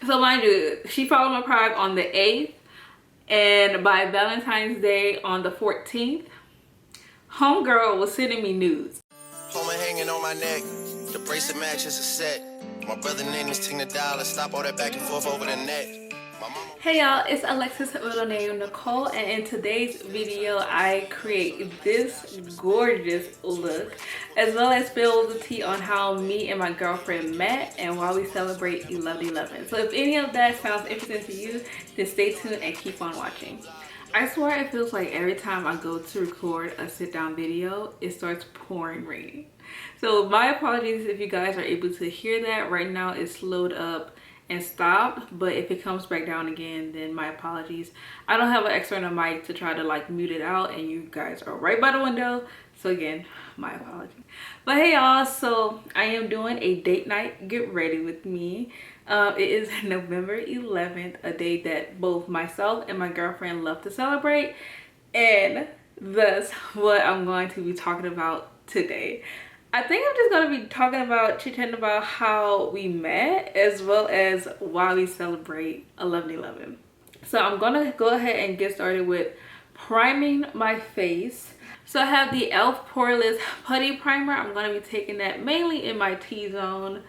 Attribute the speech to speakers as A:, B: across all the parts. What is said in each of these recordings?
A: So mind you, she followed my private on the 8th, and by Valentine's Day on the 14th, homegirl was sending me nudes.
B: Home hanging on my neck, the bracelet matches a set. My brother name is Tina Dollar, stop all that back and forth over the net.
A: Hey y'all, it's Alexis, middle name Nicole, and in today's video I create this gorgeous look as well as spill the tea on how me and my girlfriend met and why we celebrate 11/11. So if any of that sounds interesting to you, then stay tuned and keep on watching. I swear it feels like every time I go to record a sit down video, it starts pouring rain. So my apologies if you guys are able to hear that. Right now it's slowed up and stopped, but if it comes back down again, then my apologies. I don't have an external mic to try to like mute it out, and you guys are right by the window, so again, my apologies. But hey y'all, so I am doing a date night get ready with me. It is November 11th, a day that both myself and my girlfriend love to celebrate, and thus what I'm going to be talking about today. I think I'm just going to be talking about, chit-chatting about how we met as well as why we celebrate 11/11. So I'm going to go ahead and get started with priming my face. So I have the e.l.f. Poreless Putty Primer. I'm going to be taking that mainly in my T-zone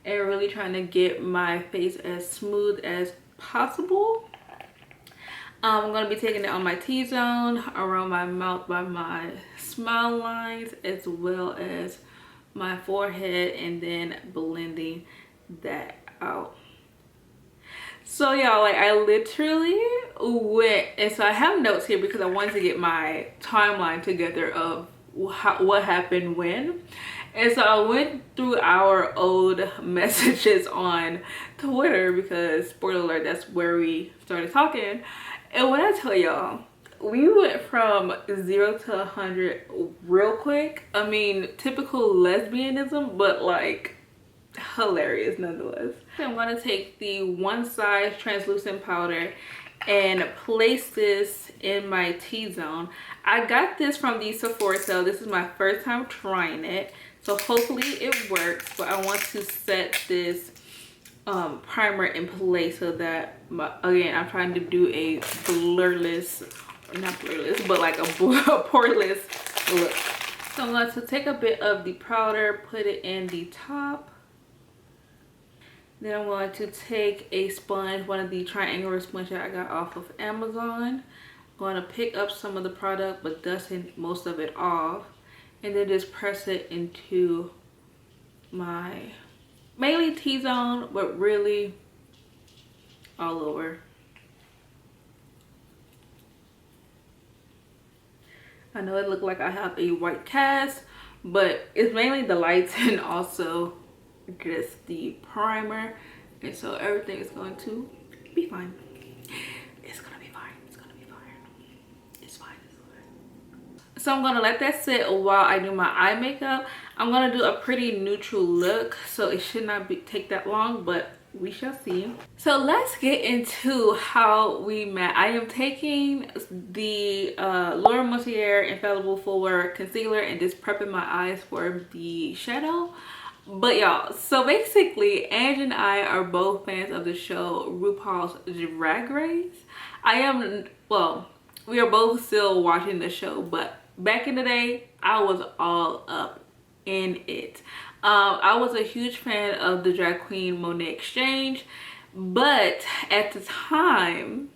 A: and really trying to get my face as smooth as possible. I'm going to be taking it on my T-zone, around my mouth by my smile lines, as well as my forehead, and then blending that out. So y'all, like I literally went, and so I have notes here because I wanted to get my timeline together of what happened when. And so I went through our old messages on Twitter because, spoiler alert, that's where we started talking. And when I tell y'all, we went from 0 to 100 real quick. I mean, typical lesbianism, but like hilarious nonetheless. I'm going to take the one size translucent powder and place this in my T-zone. I got this from the Sephora sale. This is my first time trying it, so hopefully it works. But I want to set this primer in place so that again, I'm trying to do a blurless, not blurless, but like a poreless look. So I'm going to take a bit of the powder, put it in the top. Then I'm going to take a sponge, one of the triangular sponges I got off of Amazon. I'm going to pick up some of the product but dusting most of it off, and then just press it into my mainly T-zone, but really all over. I know it looked like I have a white cast, but it's mainly the lights and also just the primer, and so everything is going to be fine. It's gonna be fine. It's gonna be fine. It's fine. It's fine. So I'm gonna let that sit while I do my eye makeup. I'm gonna do a pretty neutral look, so it should not take that long, but we shall see. So let's get into how we met. I am taking the Laura Mercier Infallible Full Wear Concealer and just prepping my eyes for the shadow. But y'all, so basically Ange and I are both fans of the show RuPaul's Drag Race. We are both still watching the show, but back in the day I was all up in it. I was a huge fan of the drag queen Monet Exchange, but at the time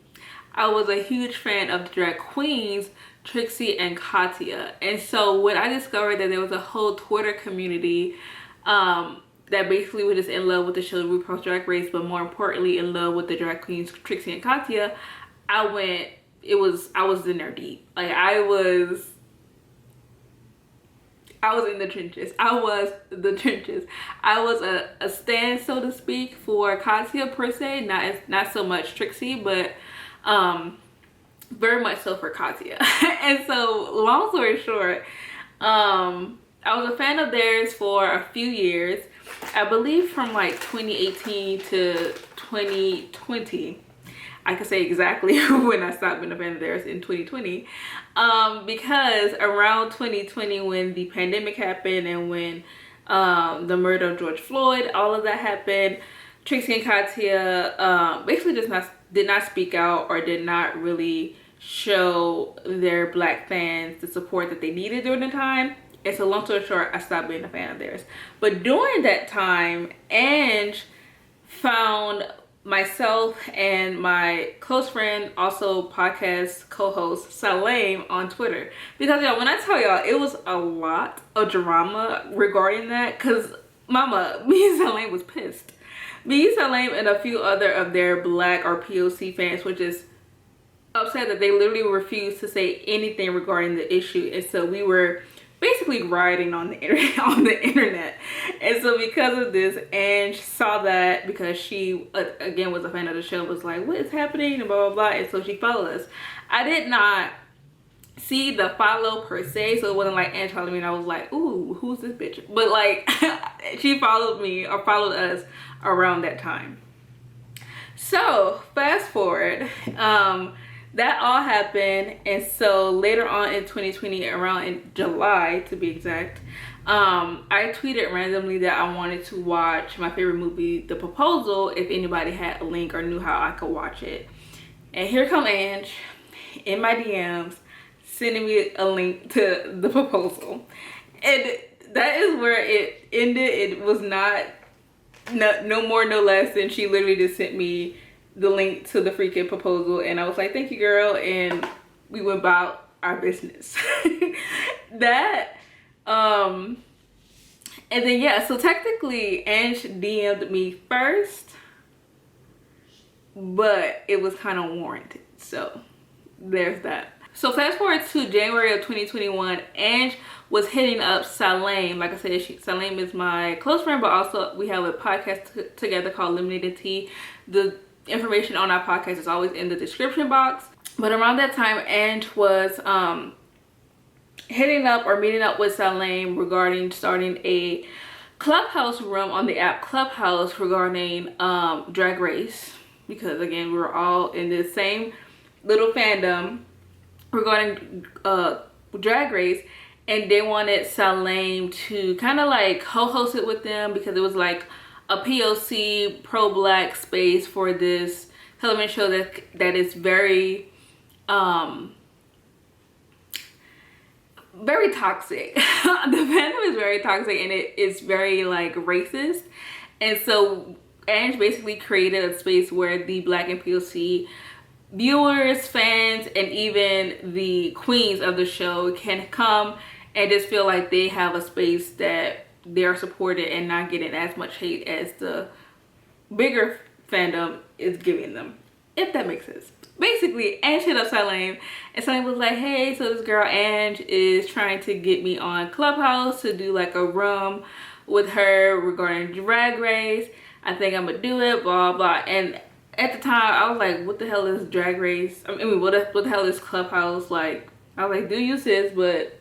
A: I was a huge fan of the drag queens Trixie and Katya. And so when I discovered that there was a whole Twitter community that basically was just in love with the show RuPaul's Drag Race, but more importantly in love with the drag queens Trixie and Katya, I was in there deep. Like I was in the trenches. I was a stan, so to speak, for Katya per se, not so much Trixie, but very much so for Katya. And so long story short, I was a fan of theirs for a few years. I believe from like 2018 to 2020. I can say exactly when I stopped being a fan of theirs, in 2020. Because around 2020, when the pandemic happened and when the murder of George Floyd, all of that happened, Trixie and Katya basically just did not speak out or did not really show their black fans the support that they needed during the time. And so long story short, I stopped being a fan of theirs. But during that time, Ange found myself and my close friend, also podcast co-host Salame, on Twitter. Because y'all, when I tell y'all, it was a lot of drama regarding that. Because mama, me and Salame was pissed. Me, Salame, and a few other of their black or POC fans were just upset that they literally refused to say anything regarding the issue. And so we were basically rioting on the internet. And so because of this, Ange saw that, because she again was a fan of the show, was like, what is happening, and blah blah blah. And so she followed us. I did not see the follow per se, so it wasn't like Ange followed me and I was like, ooh, who's this bitch? But like she followed me or followed us around that time. So fast forward, that all happened, and so later on in 2020, around in July to be exact, I tweeted randomly that I wanted to watch my favorite movie, The Proposal, if anybody had a link or knew how I could watch it. And here come Ange in my DMs sending me a link to The Proposal, and that is where it ended. It was not no more no less than she literally just sent me the link to the freaking proposal, and I was like, thank you girl, and we went about our business. That and then yeah, so technically Ange DM'd me first, but it was kind of warranted, so there's that. So fast forward to January of 2021, Ange was hitting up Salame. Like I said, Salame is my close friend, but also we have a podcast together called Lemonade Tea. The information on our podcast is always in the description box. But around that time, Ange was hitting up or meeting up with Salame regarding starting a Clubhouse room on the app Clubhouse regarding Drag Race. Because again, we were all in the same little fandom regarding Drag Race, and they wanted Salame to kind of like co-host it with them, because it was like a POC pro-black space for this television show that is very very toxic. The fandom is very toxic, and it is very like racist. And so Ange basically created a space where the black and POC viewers, fans, and even the queens of the show can come and just feel like they have a space that they're supported and not getting as much hate as the bigger fandom is giving them, if that makes sense. Basically, Ange hit up Salame, and Salame was like, hey, so this girl Ange is trying to get me on Clubhouse to do like a room with her regarding Drag Race. I think I'm gonna do it, blah blah. And at the time I was like, what the hell is Drag Race? I mean, what the hell is Clubhouse? Like, I was like, do you sis, but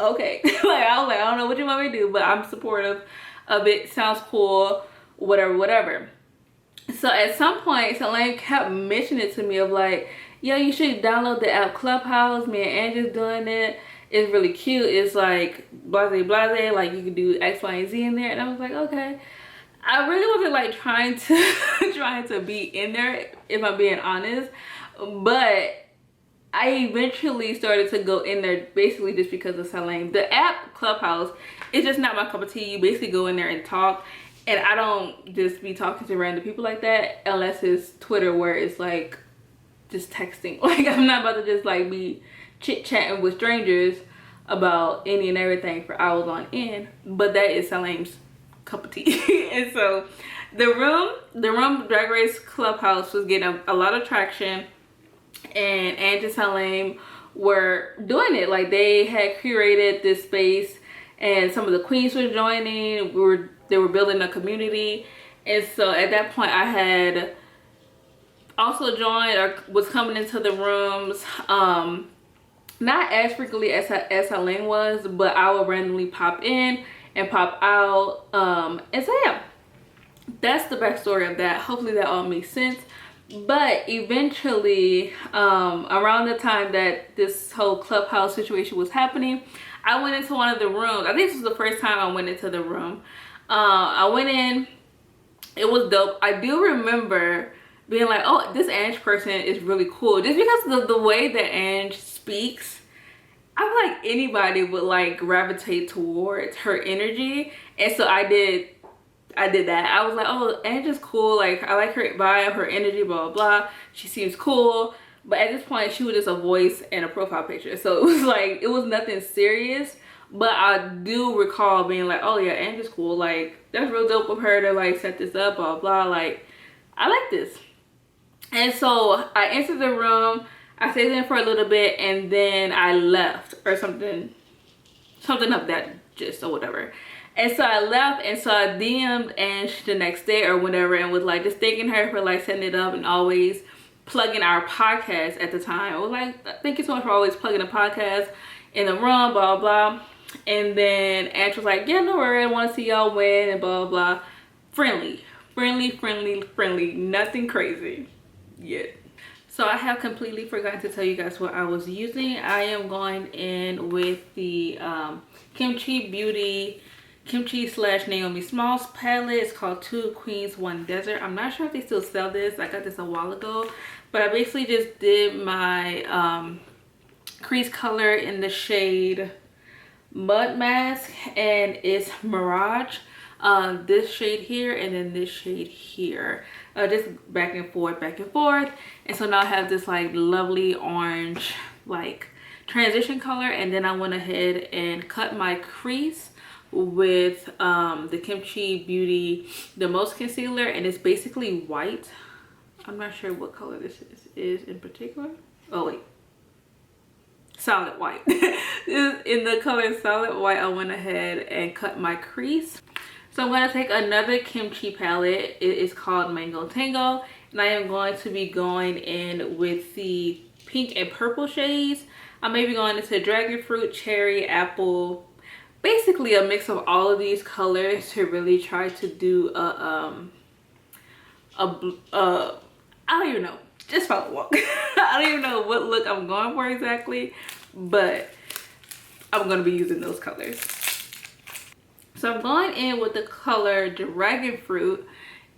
A: okay. Like, I was like, I don't know what you want me to do, but I'm supportive of it. Sounds cool, whatever. So at some point, Salame kept mentioning it to me of like, yo, you should download the app Clubhouse. Me and Angie's doing it. It's really cute. It's like blase, like you can do X, Y, and Z in there. And I was like, okay. I really wasn't like trying to be in there, if I'm being honest, but I eventually started to go in there basically just because of Salame. The app Clubhouse is just not my cup of tea. You basically go in there and talk, and I don't just be talking to random people like that unless it's Twitter, where it's like just texting. Like, I'm not about to just like be chit-chatting with strangers about any and everything for hours on end, but that is Salame's cup of tea. And so the room Drag Race Clubhouse was getting a lot of traction, and Ange and Salame were doing it. Like, they had curated this space, and some of the queens were joining. They were building a community. And so at that point, I had also joined or was coming into the rooms, not as frequently as Salame was, but I would randomly pop in and pop out. And so yeah, that's the backstory of that. Hopefully that all makes sense. But eventually, around the time that this whole Clubhouse situation was happening, I went into one of the rooms. I think this was the first time I went into the room. I went in, It was dope. I do remember being like, oh, this Ange person is really cool, just because of the way that Ange speaks. I feel like anybody would like gravitate towards her energy, and so I did that. I was like, oh, Ange is cool, like I like her vibe, her energy, blah blah blah. She seems cool. But at this point, she was just a voice and a profile picture, so it was like, it was nothing serious. But I do recall being like, oh yeah, Ange is cool, like that's real dope of her to like set this up, blah blah, like I like this. And so I entered the room, I stayed in for a little bit, and then I left, or something of that gist or whatever. And so I left, and so I DM'd Ange the next day or whatever, and was like just thanking her for like setting it up and always plugging our podcast at the time. I was like, thank you so much for always plugging the podcast in the room, blah blah. And then Ange was like, yeah, no worries, I want to see y'all win and blah blah. Friendly, nothing crazy yet. So I have completely forgotten to tell you guys what I was using. I am going in with the Kimchi Beauty Kimchi / Naomi Smalls palette. It's called 2 Queens 1 Desert. I'm not sure if they still sell this. I got this a while ago, but I basically just did my crease color in the shade Mud Mask, and it's Mirage. This shade here and then this shade here, just back and forth. And so now I have this like lovely orange like transition color, and then I went ahead and cut my crease with the Kimchi Beauty The Most concealer, and it's basically white. I'm not sure what color this is in particular. Oh wait, solid white. In the color solid white, I went ahead and cut my crease. So I'm going to take another Kimchi palette. It is called Mango Tango, and I am going to be going in with the pink and purple shades. I may be going into Dragon Fruit, Cherry, Apple, basically a mix of all of these colors to really try to do I don't even know, just follow walk. I don't even know what look I'm going for exactly, but I'm going to be using those colors. So I'm going in with the color Dragon Fruit,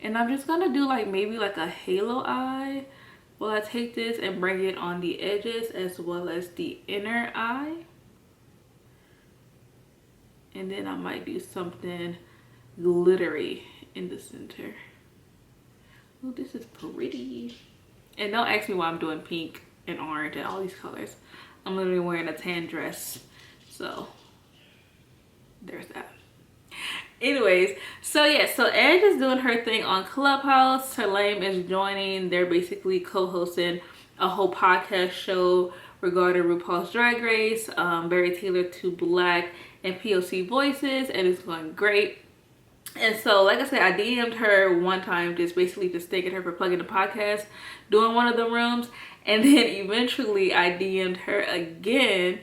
A: and I'm just gonna do like maybe like a halo eye while I take this and bring it on the edges as well as the inner eye. And then I might do something glittery in the center. Oh, this is pretty. And don't ask me why I'm doing pink and orange and all these colors. I'm literally wearing a tan dress, so there's that. Anyways, so yeah, so Ange is doing her thing on Clubhouse. Terlame is joining. They're basically co-hosting a whole podcast show regarding RuPaul's Drag Race, very tailored to Black and POC voices, and it's going great. And so, like I said, I DM'd her one time, just basically just thanking her for plugging the podcast, doing one of the rooms, and then eventually I DM'd her again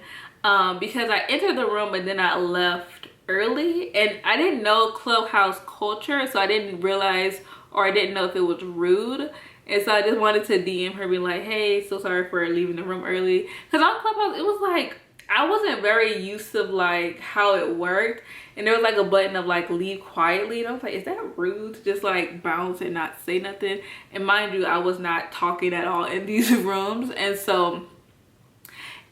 A: because I entered the room and then I left early, and I didn't know Clubhouse culture, so I didn't realize, or I didn't know if it was rude, and so I just wanted to DM her, be like, hey, so sorry for leaving the room early, because on Clubhouse it was like I wasn't very used to like how it worked, and there was like a button of like leave quietly, and I was like, is that rude to just like bounce and not say nothing? And mind you, I was not talking at all in these rooms, and so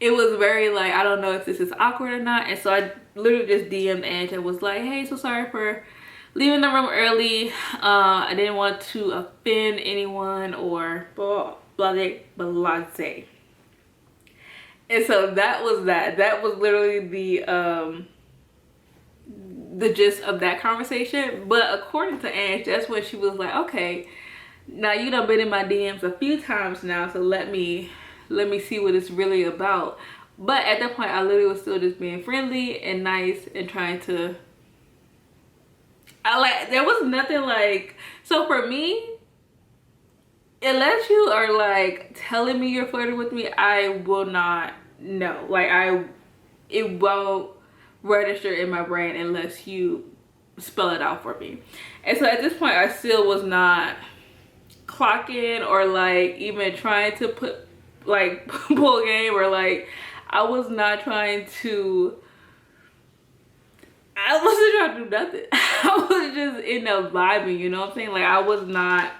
A: it was very like, I don't know if this is awkward or not. And so I literally just DM'd Ange and was like, hey, so sorry for leaving the room early. I didn't want to offend anyone or blase. And so that was that. That was literally the gist of that conversation. But according to Ange, that's when she was like, okay, now you done been in my DMs a few times now, so let me see what it's really about. But at that point, I literally was still just being friendly and nice and trying to, there was nothing like, so for me, unless you are like telling me you're flirting with me, I will not know. Like it won't register in my brain unless you spell it out for me. And so at this point, I still was not clocking or like even trying to put like pull game, or like I wasn't trying to do nothing. I was just in the vibing, you know what I'm saying? Like, I was not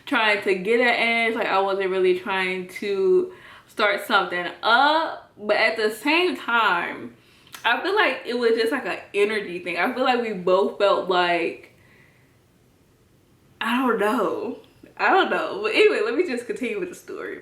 A: trying to get at Ange. Like, I wasn't really trying to start something up. But at the same time, I feel like it was just like an energy thing. I feel like we both felt like, I don't know. But anyway, let me just continue with the story.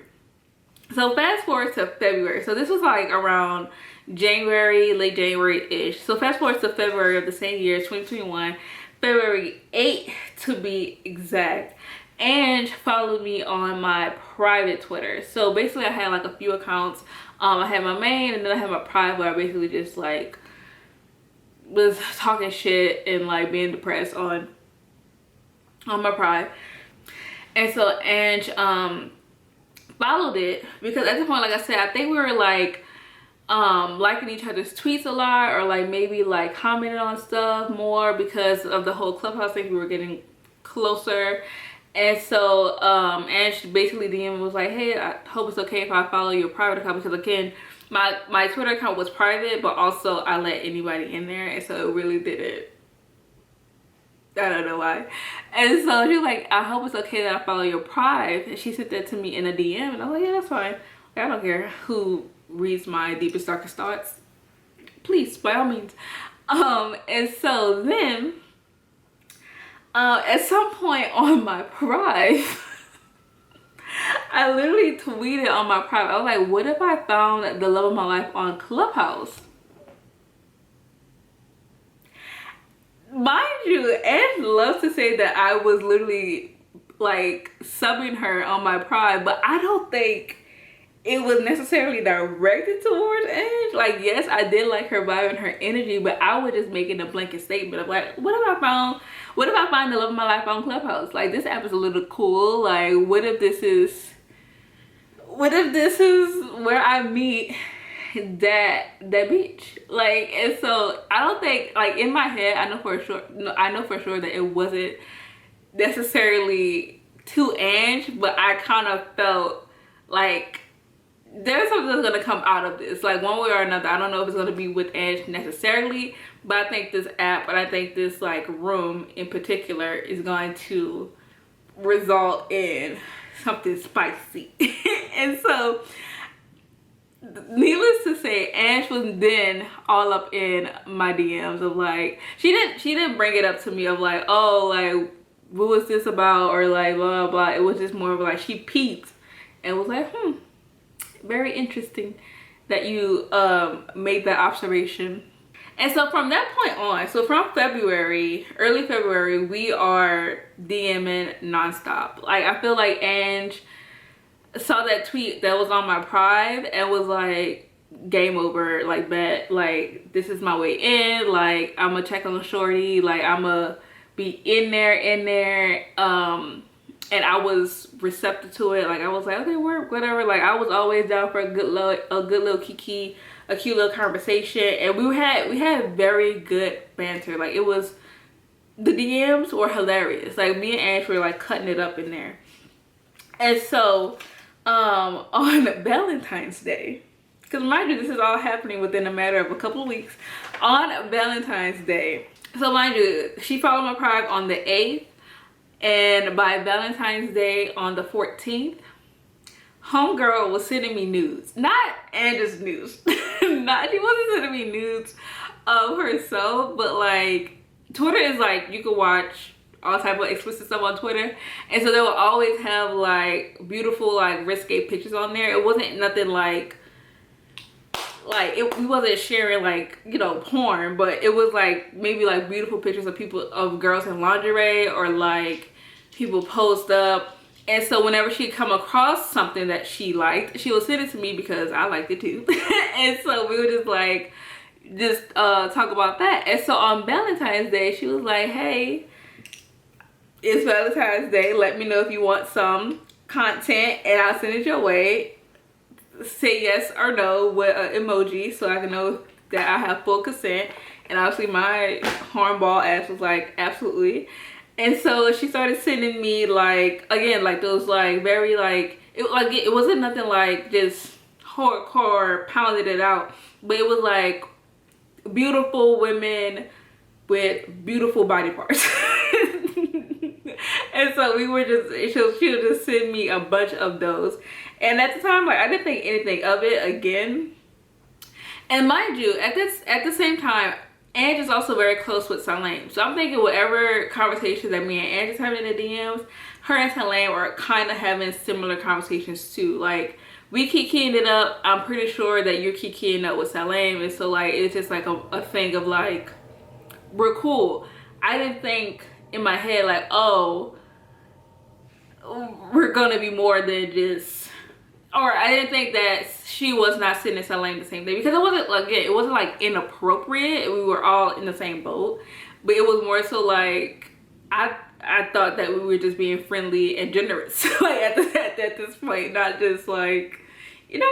A: So fast forward to February. So this was like around January, late January-ish. So fast forward to February of the same year, 2021. February 8th to be exact. And followed me on my private Twitter. So basically I had like a few accounts. I had my main and then I had my private where I basically just like was talking shit and like being depressed on my private. And so Ange followed it because at the point, like I said, I think we were like liking each other's tweets a lot, or like maybe like commenting on stuff more because of the whole Clubhouse thing. We were getting closer. And so Ange basically DM was like, hey, I hope it's okay if I follow your private account, because again, my Twitter account was private, but also I let anybody in there, and so it really didn't, I don't know why. And so she was like, I hope it's okay that I follow your private. And she sent that to me in a DM, and I was like, yeah, that's fine. Like, I don't care who reads my deepest, darkest thoughts. Please, by all means. And so then at some point on my private, I literally tweeted on my private. I was like, what if I found the love of my life on Clubhouse? Mind you, Ange loves to say that I was literally like subbing her on my private, but I don't think it was necessarily directed towards Ange. Like, yes, I did like her vibe and her energy, but I was just making a blanket statement of like, what if I find the love of my life on Clubhouse? Like, this app is a little cool. Like, what if this is where I meet that bitch? Like, and so I don't think, like, in my head, I know for sure that it wasn't necessarily to Ange, but I kind of felt like there's something that's gonna come out of this, like one way or another. I don't know if it's gonna be with Ange necessarily, but I think this app, and I think this like room in particular, is going to result in something spicy. And so, needless to say, Ange was then all up in my DMs of like, she didn't bring it up to me of like, oh, like, what was this about, or like blah blah blah. It was just more of like, she peeped and was like, very interesting that you made that observation. And so from that point on, so from February, early February, we are DMing nonstop. Like, I feel like Ange saw that tweet that was on my private and was like, game over, like, bet, like, this is my way in, like, I'm gonna check on shorty, like, I'm gonna be in there, and I was receptive to it. Like, I was like, okay, work, whatever. Like, I was always down for a good little kiki, a cute little conversation. And we had very good banter. Like, it was, the DMs were hilarious. Like, me and Ange were like cutting it up in there. And so on Valentine's Day, because mind you, this is all happening within a matter of a couple of weeks, on Valentine's Day. So mind you, she followed my private on the 8th. And by Valentine's Day on the 14th, homegirl was sending me nudes. Not Ange's nudes. She wasn't sending me nudes of herself, but like, Twitter is like, you can watch all type of explicit stuff on Twitter. And so they will always have like beautiful, like, risque pictures on there. It wasn't nothing like we wasn't sharing like, you know, porn, but it was like maybe like beautiful pictures of girls in lingerie, or like people posed up. And so whenever she'd come across something that she liked, she would send it to me because I liked it too. And so we would just talk about that. And so on Valentine's Day, she was like, hey, it's Valentine's Day, let me know if you want some content and I'll send it your way. Say yes or no with an emoji so I can know that I have full consent. And obviously my hornball ass was like, absolutely. And so she started sending me like, again, like those like very like, it wasn't nothing like just hardcore pounded it out, but it was like beautiful women with beautiful body parts. And so we were just, she would just send me a bunch of those. And at the time, like, I didn't think anything of it again. And mind you, at the same time, Ange is also very close with Salame. So I'm thinking whatever conversations that me and Ange is having in the DMs, her and Salame are kind of having similar conversations too. Like, we kikiing it up. I'm pretty sure that you're kikiing up with Salame. And so, like, it's just like a thing of like, we're cool. I didn't think in my head like, oh, we're gonna be more than just, or I didn't think that she was not sitting in Salame the same day, because it wasn't, again, it wasn't like inappropriate. We were all in the same boat, but it was more so like, I thought that we were just being friendly and generous, like at this point, not just like, you know,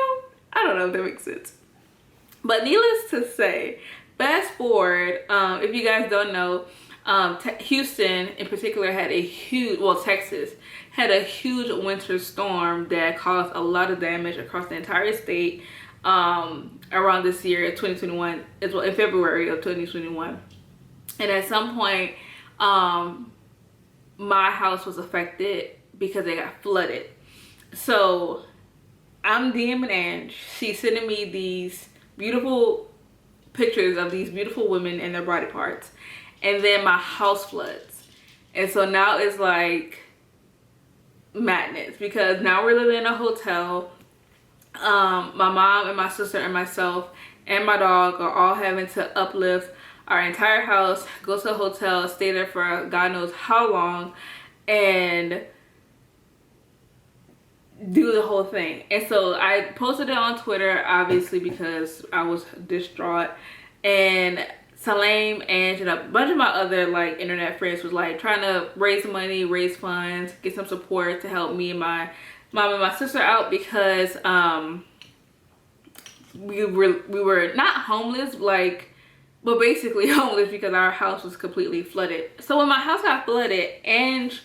A: I don't know if that makes sense. But needless to say, fast forward, if you guys don't know, Houston in particular had a huge, well, Texas had a huge winter storm that caused a lot of damage across the entire state around this year, 2021, as well, in February of 2021. And at some point, my house was affected because it got flooded. So I'm DMing Ange. She's sending me these beautiful pictures of these beautiful women and their body parts. And then my house floods. And so now it's like madness, because now we're living in a hotel. My mom and my sister and myself and my dog are all having to uplift our entire house, go to a hotel, stay there for God knows how long, and do the whole thing. And so I posted it on Twitter, obviously, because I was distraught. And Salame, Ange, and a bunch of my other like internet friends was like trying to raise money, raise funds, get some support to help me and my mom and my sister out, because we were not homeless, like, but basically homeless, because our house was completely flooded. So when my house got flooded, Ange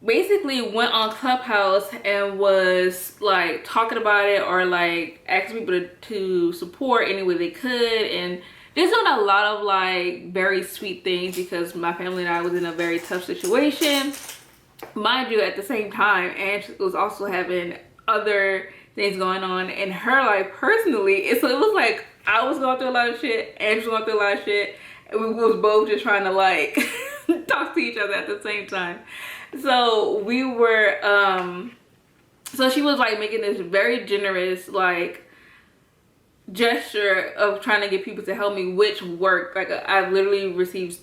A: basically went on Clubhouse and was like talking about it, or like asking people to support any way they could, and just doing a lot of like very sweet things, because my family and I was in a very tough situation. Mind you, at the same time, Ange was also having other things going on in her life personally. And so it was like, I was going through a lot of shit, Ange was going through a lot of shit, and we was both just trying to like talk to each other at the same time. So we were, so she was like making this very generous like gesture of trying to get people to help me, which worked. Like, I literally received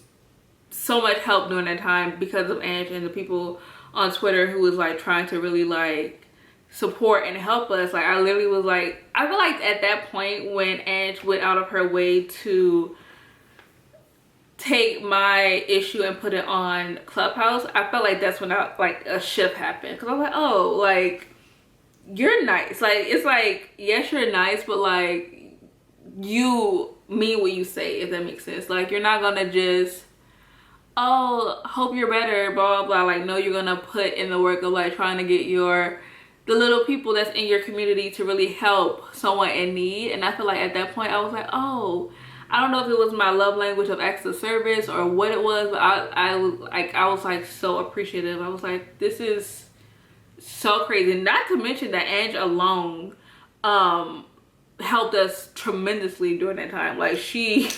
A: so much help during that time because of Ange and the people on Twitter who was like trying to really like support and help us. Like, I literally was like, I feel like at that point when Ange went out of her way to take my issue and put it on Clubhouse, I felt like that's when like a shift happened, because I was like, oh, like, you're nice. Like, it's like, yes, you're nice, but like, you mean what you say, if that makes sense. Like, you're not gonna just, oh, hope you're better, blah blah blah. Like, no, you're gonna put in the work of like trying to get the little people that's in your community to really help someone in need. And I feel like at that point I was like, oh, I don't know if it was my love language of acts of service or what it was, but I was like so appreciative. I was like, this is so crazy. Not to mention that Ange alone helped us tremendously during that time. Like, she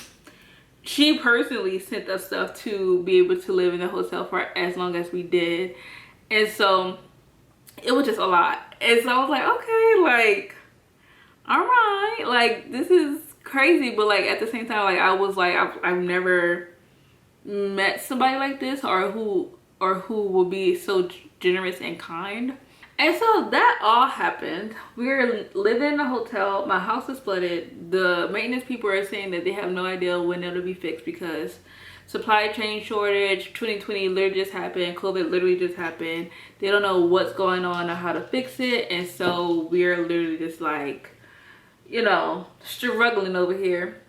A: personally sent us stuff to be able to live in the hotel for as long as we did. And so it was just a lot. And so I was like, okay, like, all right, like, this is crazy. But like at the same time, like, I was like, I've never met somebody like this, or who will be so generous and kind. And so that all happened. We were living in a hotel. My house is flooded. The maintenance people are saying that they have no idea when it'll be fixed, because supply chain shortage, 2020 literally just happened, COVID literally just happened. They don't know what's going on or how to fix it. And so we're literally just like, you know, struggling over here.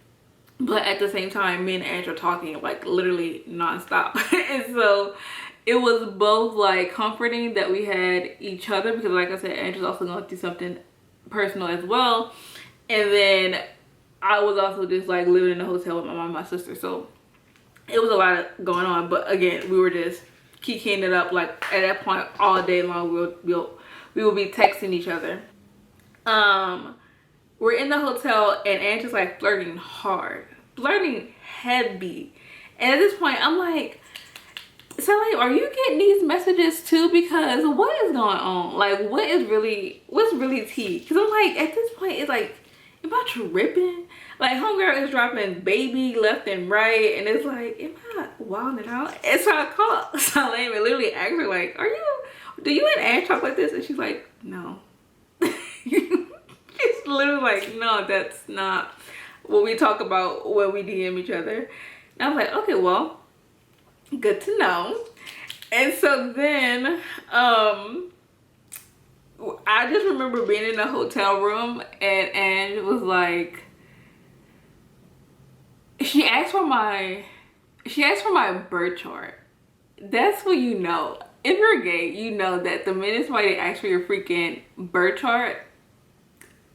A: But at the same time, me and Ange are talking like literally nonstop. And so it was both like comforting that we had each other, because like I said, Ange was also going through something personal as well. And then I was also just like living in a hotel with my mom and my sister. So It was a lot going on, but again, we were just kikiing it up. Like at that point, all day long, we will be texting each other. We're in the hotel, and Angela's like flirting hard, flirting heavy. And at this point, I'm like, so like, are you getting these messages too? Because what is going on? Like, what's really tea? Because I'm like, at this point, it's like, am I tripping? Like, homegirl is dropping baby left and right, and it's like, am I wilding out? And so I called Salame and literally asked her, like, do you and Ange talk like this? And she's like, no. She's literally like, no, that's not what we talk about when we DM each other. And I was like, okay, well, good to know. And so then I just remember being in a hotel room, and Ange was like, she asked for my birth chart. That's what you know. If you're gay, you know that the minute somebody asks for your freaking birth chart,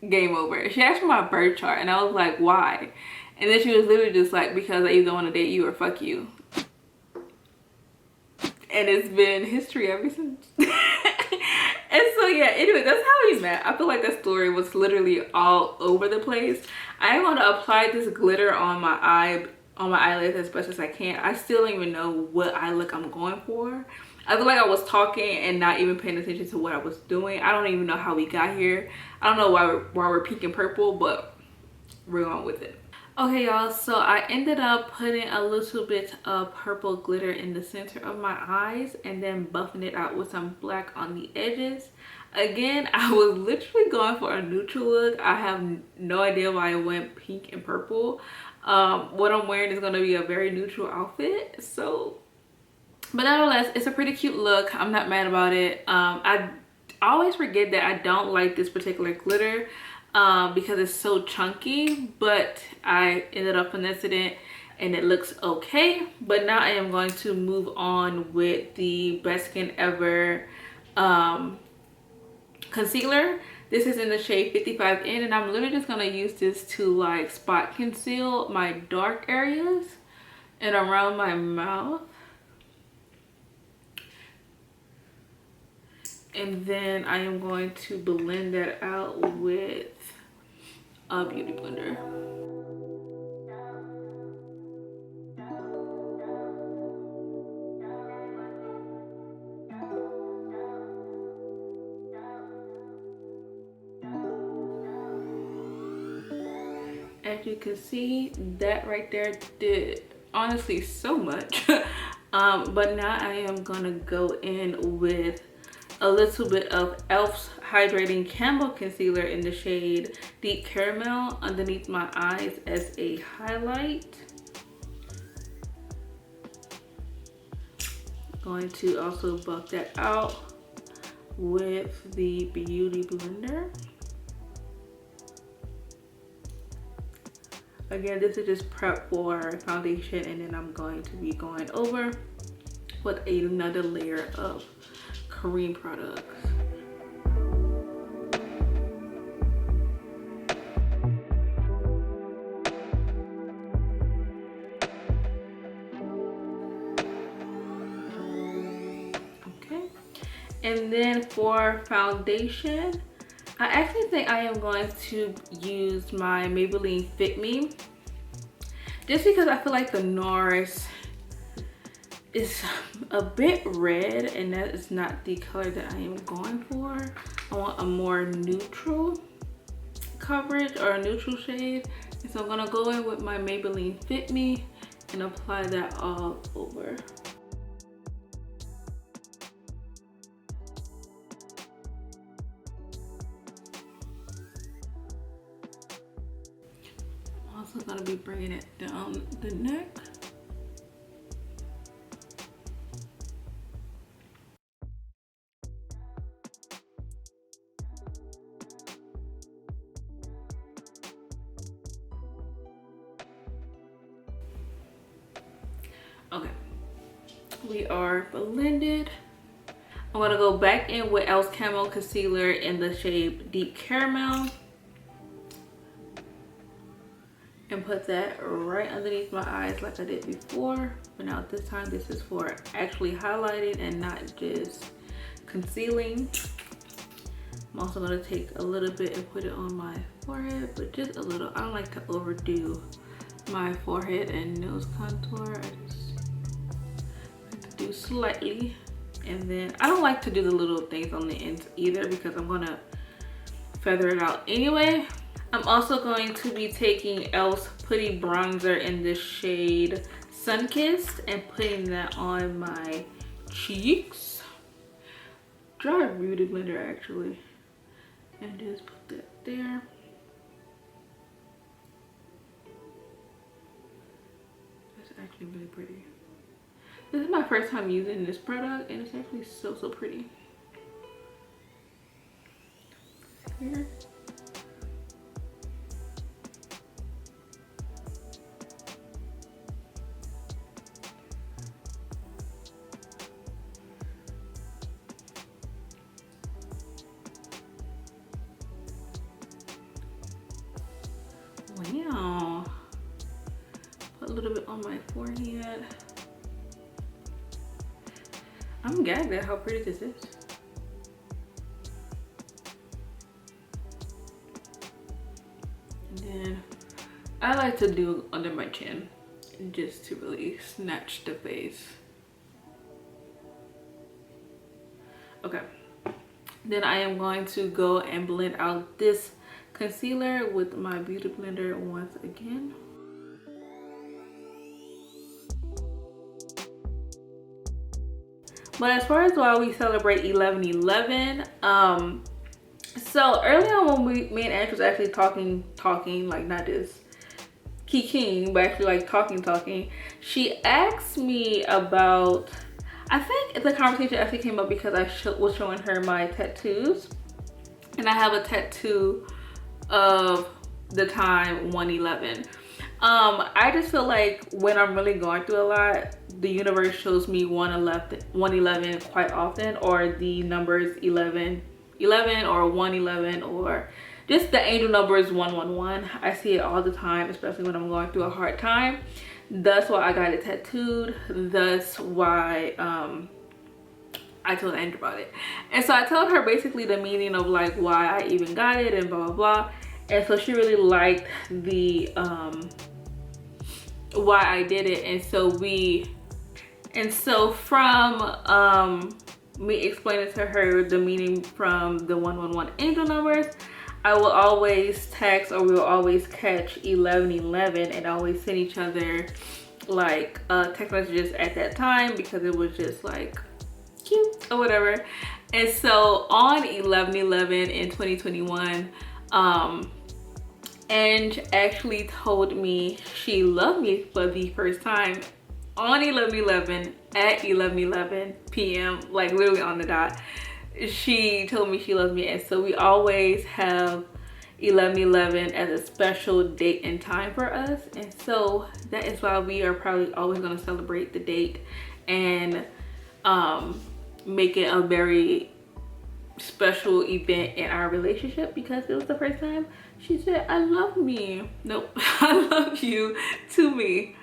A: game over. She asked for my birth chart, and I was like, why? And then she was literally just like, because I either want to date you or fuck you. And it's been history ever since. And so yeah, anyway, that's how we met. I feel like that story was literally all over the place. I want to apply this glitter on my eyelids as best as I can. I still don't even know what eye look I'm going for. I feel like I was talking and not even paying attention to what I was doing. I don't even know how we got here. I don't know why we're peeking purple, but we're going with it. Okay, y'all, so I ended up putting a little bit of purple glitter in the center of my eyes and then buffing it out with some black on the edges. Again, I was literally going for a neutral look. I have no idea why I went pink and purple. What I'm wearing is going to be a very neutral outfit, so, but nevertheless, it's a pretty cute look. I'm not mad about it. I always forget that I don't like this particular glitter because it's so chunky, but I ended up finessing it and it looks okay. But now I am going to move on with the Best Skin Ever concealer. This is in the shade 55N, and I'm literally just gonna use this to like spot conceal my dark areas and around my mouth. And then I am going to blend that out with a beauty blender. As you can see, that right there did honestly so much. But now I am gonna go in with a little bit of e.l.f.'s Hydrating Camo Concealer in the shade Deep Caramel underneath my eyes as a highlight. Going to also buff that out with the beauty blender. Again, this is just prep for foundation, and then I'm going to be going over with another layer of cream products. Okay, and then for foundation, I actually think I am going to use my Maybelline Fit Me, just because I feel like the NARS is a bit red, and that is not the color that I am going for. I want a more neutral coverage or a neutral shade, and so I'm gonna go in with my Maybelline Fit Me and apply that all over. I'm also gonna be bringing it down the neck. Okay, we are blended. I'm gonna go back in with e.l.f.'s Camo Concealer in the shade Deep Caramel. and put that right underneath my eyes like I did before. But now this time this is for actually highlighting and not just concealing. I'm also going to take a little bit and put it on my forehead, but just a little. I don't like to overdo my forehead and nose contour. I just like to do slightly. And then I don't like to do the little things on the ends either because I'm going to feather it out anyway. I'm also going to be taking e.l.f.'s Putty Bronzer in the shade Sunkissed and putting that on my cheeks. Dry Beauty Blender actually. And just put that there. That's actually really pretty. This is my first time using this product and it's actually so pretty. Here. Wow. Put a little bit on my forehead. I'm gagged at how pretty this is. And then I like to do under my chin just to really snatch the face. Okay. Then I am going to go and blend out this concealer with my beauty blender once again. But as far as why we celebrate 11/11, so early on when me and Ash was actually talking, like not just kikiing, but actually like talking, she asked me about, I think the conversation actually came up because I was showing her my tattoos, and I have a tattoo of the time 1/11. I just feel like when I'm really going through a lot, the universe shows me 1/11 quite often, or the numbers 11 or 1/11, or just the angel numbers 111. I see it all the time, especially when I'm going through a hard time. That's why I got it tattooed. That's why I told Andrew about it. And so I told her basically the meaning of like why I even got it and blah blah blah. And so she really liked the why I did it. And so from me explaining to her the meaning from the 111 angel numbers, I will always text, or we will always catch 11/11 and always send each other like text messages at that time because it was just like cute or whatever. And so on 11/11 in 2021, Ange actually told me she loved me for the first time on 11/11 at 11:11 p.m. like literally on the dot. She told me she loves me, and so we always have 11/11 as a special date and time for us. And so that is why we are probably always going to celebrate the date and make it a very special event in our relationship, because it was the first time she said I love me. Nope. I love you to me.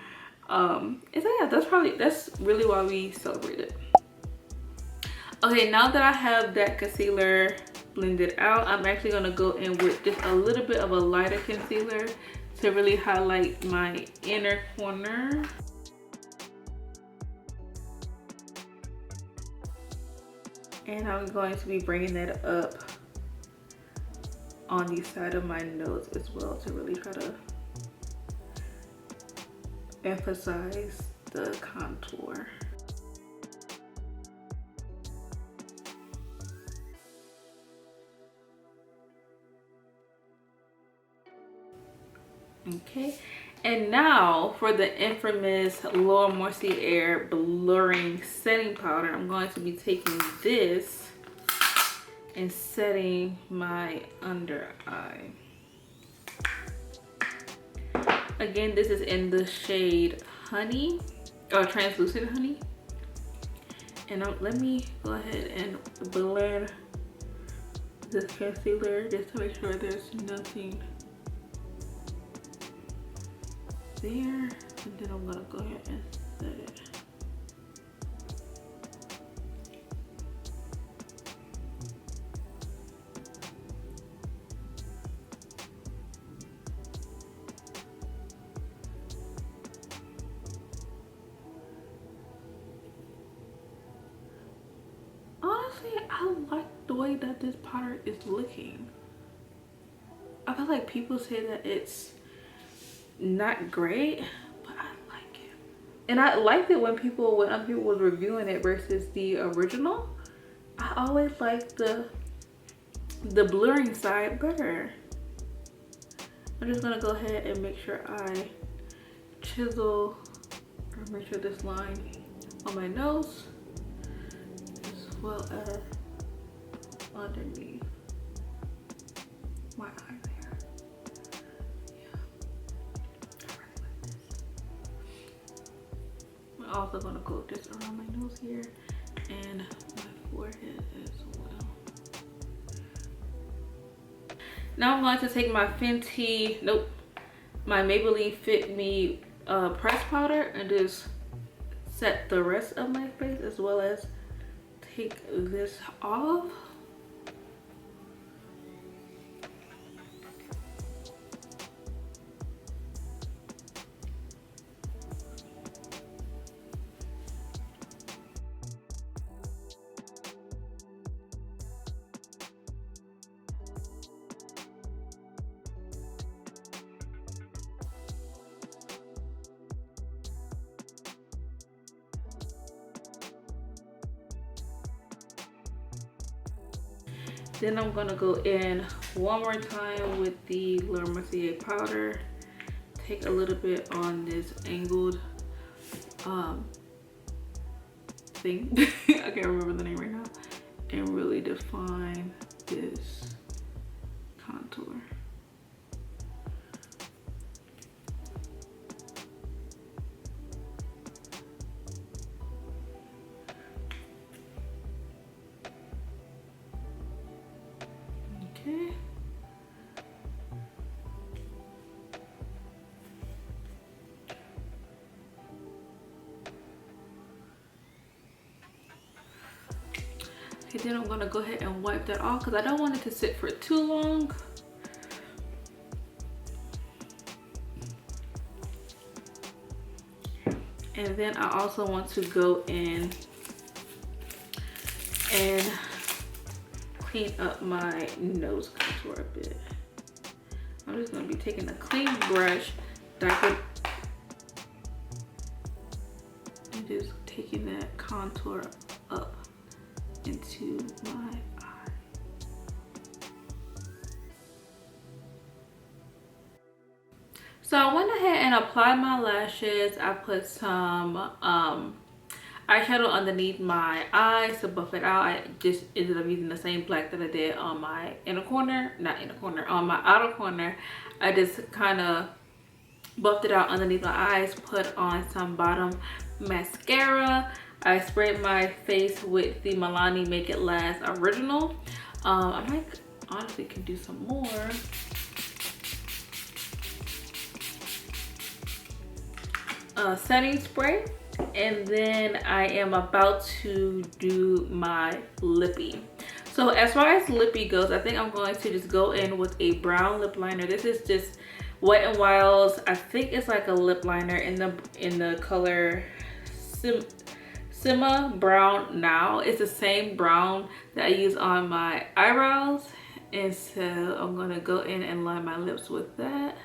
A: And so yeah, that's really why we celebrate it. Okay, now that I have that concealer blended out, I'm actually going to go in with just a little bit of a lighter concealer to really highlight my inner corner. And I'm going to be bringing that up on the side of my nose as well to really try to emphasize the contour. Okay, and now for the infamous Laura Mercier blurring setting powder, I'm going to be taking this and setting my under eye. Again, this is in the shade Honey, or Translucent Honey. And let me go ahead and blend this concealer just to make sure there's nothing there, and then I'm gonna go ahead and set it. Honestly, I like the way that this powder is looking. I feel like people say that it's not great, but I like it. And I liked it when other people was reviewing it versus the original. I always like the blurring side better. I'm just gonna go ahead and make sure I chisel or make sure this line on my nose as well as underneath my eye there. Yeah, I really like this. I'm also gonna go this around my nose here and my forehead as well. Now I'm going to take my my Maybelline Fit Me press powder and just set the rest of my face, as well as take this off. Then I'm gonna go in one more time with the Laura Mercier powder. Take a little bit on this angled thing. I can't remember the name right now. And really define this contour. Okay. Okay, then I'm gonna go ahead and wipe that off because I don't want it to sit for too long. And then I also want to go in and clean up my nose contour a bit. I'm just gonna be taking a clean brush, and just taking that contour up into my eye. So I went ahead and applied my lashes. I put some eyeshadow underneath my eyes to buff it out. I just ended up using the same black that I did on my on my outer corner. I just kind of buffed it out underneath my eyes, put on some bottom mascara. I sprayed my face with the Milani Make It Last Original. I might honestly can do some more. Setting spray. And then I am about to do my lippy. So as far as lippy goes, I think I'm going to just go in with a brown lip liner. This is just Wet n Wild's. I think it's like a lip liner in the color Simma Brown Now. It's the same brown that I use on my eyebrows. And so I'm gonna go in and line my lips with that.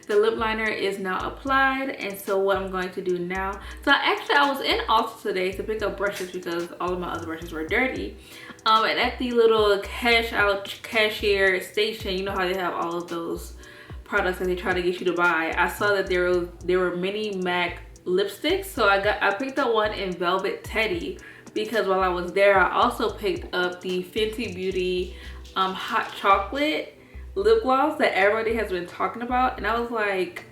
A: The lip liner is now applied, and so what I'm going to do now, so actually I was in Ulta today to pick up brushes because all of my other brushes were dirty, and at the little cashier station, you know how they have all of those products that they try to get you to buy. I saw that there were mini MAC lipsticks, so I picked up one in Velvet Teddy because while I was there I also picked up the Fenty Beauty hot chocolate lip gloss that everybody has been talking about, and I was like,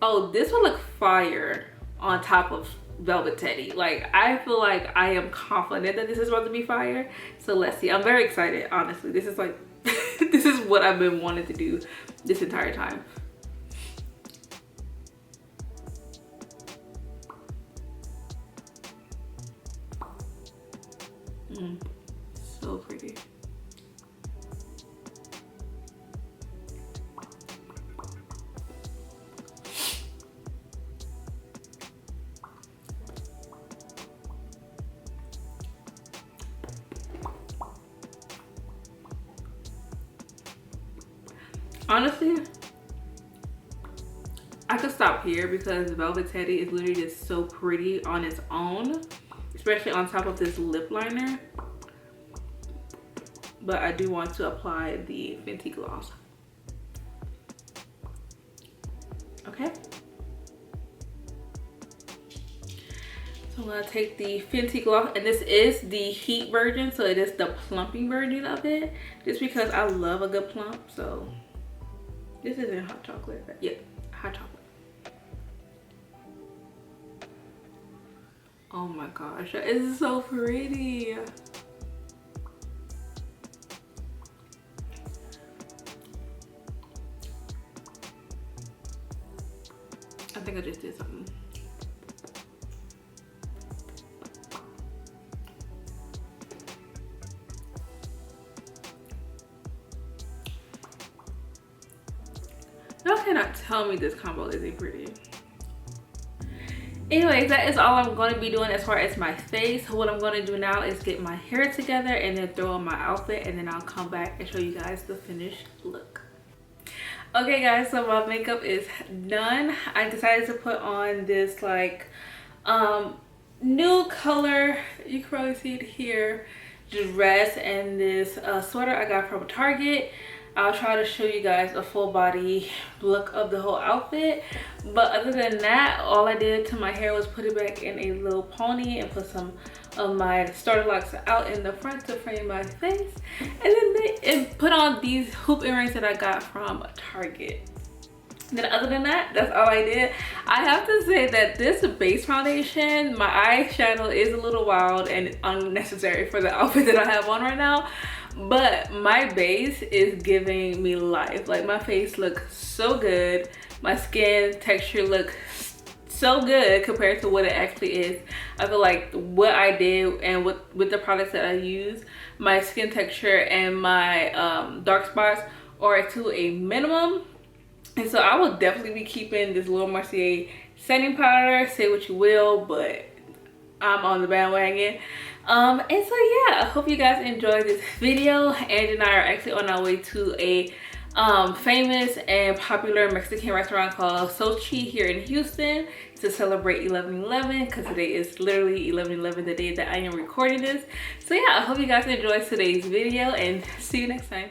A: oh, this would look fire on top of Velvet Teddy. Like, I feel like I am confident that this is about to be fire. So let's see. I'm very excited, honestly. This is like this is what I've been wanting to do this entire time. So pretty. Honestly, I could stop here because Velvet Teddy is literally just so pretty on its own, especially on top of this lip liner. But I do want to apply the Fenty gloss. Okay. So I'm gonna take the Fenty gloss, and this is the heat version, so it is the plumping version of it, just because I love a good plump. So this isn't hot chocolate, but yeah, hot chocolate. Oh my gosh, that is so pretty. I think I just did something. Y'all cannot tell me this combo isn't pretty. Anyways, that is all I'm going to be doing as far as my face. What I'm going to do now is get my hair together and then throw on my outfit, and then I'll come back and show you guys the finished look. Okay guys, so my makeup is done. I decided to put on this like new color, you can probably see it here, dress, and this sweater I got from Target. I'll try to show you guys a full body look of the whole outfit, but other than that, all I did to my hair was put it back in a little pony and put some of my starter locks out in the front to frame my face, and then put on these hoop earrings that I got from Target. Then other than that, that's all I did. I have to say that this base foundation, my eyeshadow is a little wild and unnecessary for the outfit that I have on right now, but my base is giving me life. Like, my face looks so good, my skin texture looks so good compared to what it actually is. I feel like what I did and with the products that I use, my skin texture and my dark spots are to a minimum. And so I will definitely be keeping this Little Mercier setting powder. Say what you will, but I'm on the bandwagon. And so yeah, I hope you guys enjoyed this video. Angie and I are actually on our way to a famous and popular Mexican restaurant called Sochi here in Houston to celebrate 11/11, because today is literally 11/11, the day that I am recording this. So yeah, I hope you guys enjoyed today's video, and see you next time.